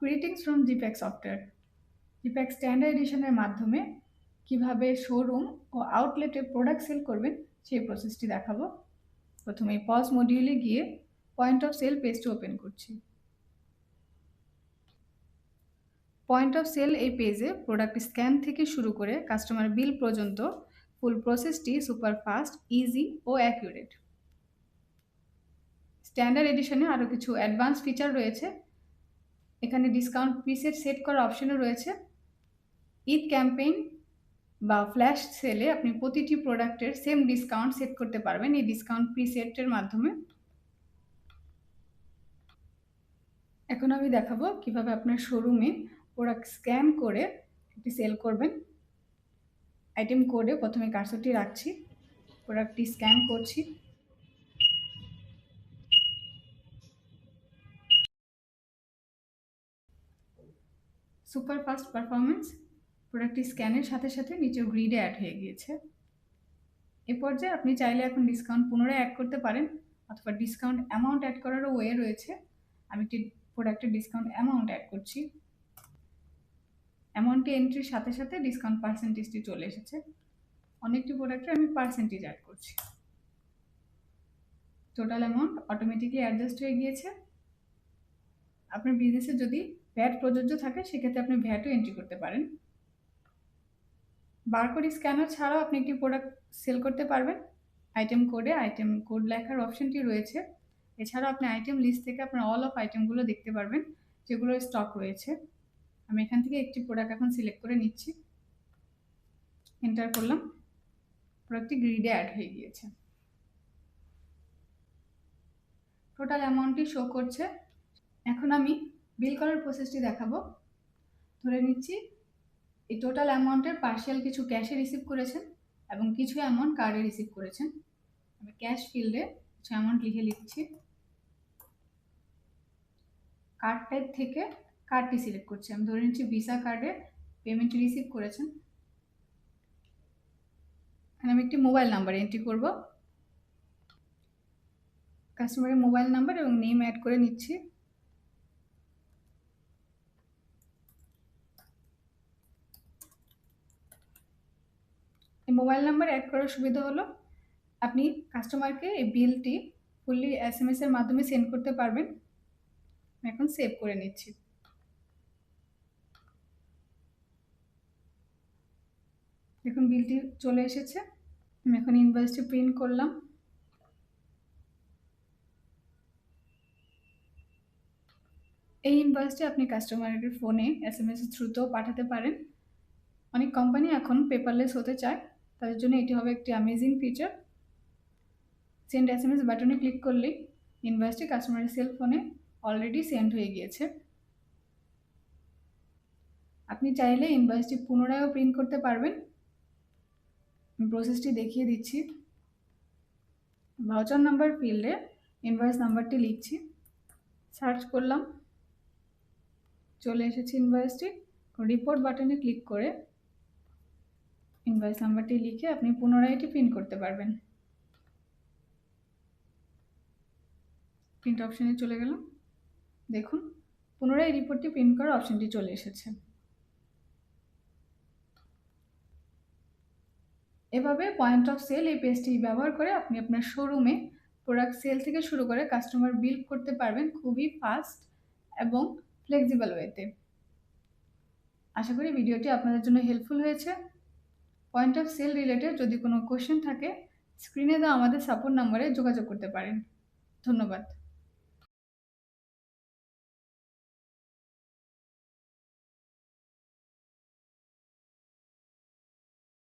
Greetings from Gpack software. Gpack standard এডিশনের মাধ্যমে কিভাবে শোরুম ও আউটলেটে প্রোডাক্ট সেল করবেন সেই প্রসেসটি দেখাবো। প্রথমে পজ মডিউলে গিয়ে পয়েন্ট অফ সেল পেজটি ওপেন করছি। পয়েন্ট অফ সেল এই পেজে প্রোডাক্ট স্ক্যান থেকে শুরু করে কাস্টমার বিল পর্যন্ত ফুল প্রসেসটি সুপার ফাস্ট, ইজি ও অ্যাকুরেট। স্ট্যান্ডার্ড এডিশনে আরও কিছু অ্যাডভান্স ফিচার রয়েছে। এখানে ডিসকাউন্ট প্রিসেট সেট করার অপশনও রয়েছে। ঈদ ক্যাম্পেইন বা ফ্ল্যাশ সেলে আপনি প্রতিটি প্রোডাক্টের সেম ডিসকাউন্ট সেট করতে পারবেন এই ডিসকাউন্ট প্রিসেটের মাধ্যমে। এখন আমি দেখাবো কিভাবে আপনার শোরুমে প্রোডাক্ট স্ক্যান করে এটি সেল করবেন। আইটেম কোডে প্রথমে কার্সরটি রাখছি, প্রোডাক্টটি স্ক্যান করছি। সুপার ফাস্ট পারফরমেন্স, প্রোডাক্টটি স্ক্যানের সাথে সাথে নিচেও গ্রিডে অ্যাড হয়ে গিয়েছে। এ পর্যায়ে আপনি চাইলে এখন ডিসকাউন্ট পুনরায় অ্যাড করতে পারেন, অথবা ডিসকাউন্ট অ্যামাউন্ট অ্যাড করারও ওয়ে রয়েছে। আমি একটি প্রোডাক্টের ডিসকাউন্ট অ্যামাউন্ট অ্যাড করছি। অ্যামাউন্টটি এন্ট্রির সাথে সাথে ডিসকাউন্ট পার্সেন্টেজটি চলে এসেছে। অনেকটি প্রোডাক্টে আমি পার্সেন্টেজ অ্যাড করছি। টোটাল অ্যামাউন্ট অটোমেটিকলি অ্যাডজাস্ট হয়ে গিয়েছে। আপনার বিজনেসে যদি ভ্যাট প্রযোজ্য থাকে সেক্ষেত্রে আপনি ভ্যাটও এন্ট্রি করতে পারেন। বারকোড স্ক্যানার ছাড়াও আপনি একটি প্রোডাক্ট সেল করতে পারবেন। আইটেম কোডে আইটেম কোড লেখার অপশনটি রয়েছে। এছাড়াও আপনি আইটেম লিস্ট থেকে আপনার অল অফ আইটেমগুলো দেখতে পারবেন যেগুলোর স্টক রয়েছে। আমি এখান থেকে একটি প্রোডাক্ট এখন সিলেক্ট করে নিচ্ছি, এন্টার করলাম, প্রোডাক্টটি গ্রিডে অ্যাড হয়ে গিয়েছে। টোটাল অ্যামাউন্টটি শো করছে। এখন আমি বিল করার প্রসেসটি দেখাবো। ধরে নিচ্ছি এই টোটাল অ্যামাউন্টের পার্শিয়াল কিছু ক্যাশে রিসিভ করেছেন এবং কিছু অ্যামাউন্ট কার্ডে রিসিভ করেছেন। আমি ক্যাশ ফিল্ডে কিছু অ্যামাউন্ট লিখে লিখছি। কার্ড টাইপ থেকে কার্ডটি সিলেক্ট করছি। আমি ধরে নিচ্ছি ভিসা কার্ডে পেমেন্টটি রিসিভ করেছেন। এখানে আমি একটি মোবাইল নাম্বার এন্ট্রি করব। কাস্টমারের মোবাইল নাম্বার এবং নেম অ্যাড করে নিচ্ছি। এই মোবাইল নাম্বার অ্যাড করার সুবিধা হলো আপনি কাস্টমারকে এই বিলটি ফুললি SMS এর মাধ্যমে সেন্ড করতে পারবেন। এখন সেভ করে নিচ্ছি। দেখুন বিলটি চলে এসেছে। আমি এখন ইনভয়েসটি প্রিন্ট করলাম। এই ইনভয়েসটি আপনি কাস্টমারের ফোনে SMS এর থ্রুতেও পাঠাতে পারেন। অনেক কোম্পানি এখন পেপারলেস হতে চায়, তাদের জন্য এটি হবে একটি অ্যামেজিং ফিচার। সেন্ড SMS বাটনে ক্লিক করলেই ইনভয়েসটি কাস্টমারের সেল ফোনে অলরেডি সেন্ড হয়ে গিয়েছে। আপনি চাইলে ইনভয়েসটি পুনরায়ও প্রিন্ট করতে পারবেন। আমি প্রসেসটি দেখিয়ে দিচ্ছি। ভাউচার নাম্বার ফিল্ডে ইনভয়েস নাম্বারটি লিখছি, সার্চ করলাম, চলে এসেছে ইনভয়েসটি। রিপোর্ট বাটনে ক্লিক করে ইনভয়েস নাম্বারটি লিখে আপনি পুনরায় এটি প্রিন্ট করতে পারবেন। প্রিন্ট অপশনে চলে গেলাম। দেখুন পুনরায় রিপোর্টটি প্রিন্ট করার অপশনটি চলে এসেছে। এভাবে পয়েন্ট অফ সেল এই পেজটি ব্যবহার করে আপনি আপনার শোরুমে প্রোডাক্ট সেল থেকে শুরু করে কাস্টমার বিল করতে পারবেন খুবই ফাস্ট এবং ফ্লেক্সিবল ওয়েতে। আশা করি ভিডিওটি আপনাদের জন্য হেল্পফুল হয়েছে। পয়েন্ট অফ সেল রিলেটেড যদি কোনো কোশ্চেন থাকে স্ক্রিনে দেওয়া আমাদের সাপোর্ট নাম্বারে যোগাযোগ করতে পারেন। ধন্যবাদ।